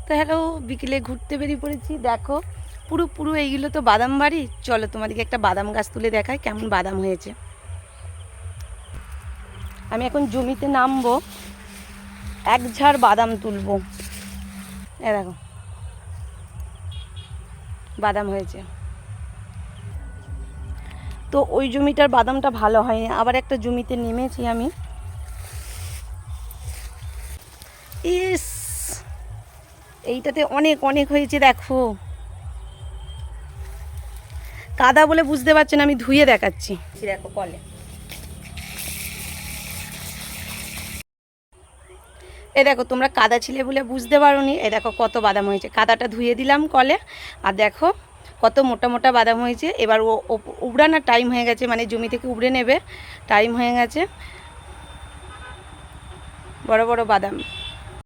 তো হ্যালো, বিকেলে ঘুরতে বেরিয়ে পড়েছি। দেখো পুরো পুরো এইগুলো তো বাদাম বাড়ি। চলো তোমাদেরকে একটা বাদাম গাছ তুলে দেখাই কেমন বাদাম হয়েছে। আমি এখন জমিতে নামবো, এক ঝাড় বাদাম তুলবো। এ দেখো বাদাম হয়েছে। তো ওই জমিটার বাদামটা ভালো হয়নি, আবার একটা জমিতে নেমেছি আমি। ইস, এইটাতে অনেক অনেক হয়েছে। দেখো কাদা বলে বুঝতে পারছো না, আমি ধুয়ে দেখাচ্ছি। দেখো কলে, এ দেখো তোমরা কাদা ছিলে বলে বুঝতে পারোনি। এ দেখো কত বাদাম হয়েছে, কাদাটা ধুয়ে দিলাম কলে। আর দেখো কত মোটা মোটা বাদাম হয়েছে। এবার ও উবড়ানোর টাইম হয়ে গেছে, মানে জমি থেকে উবড়ে নেবে টাইম হয়ে গেছে। বড় বড় বাদাম।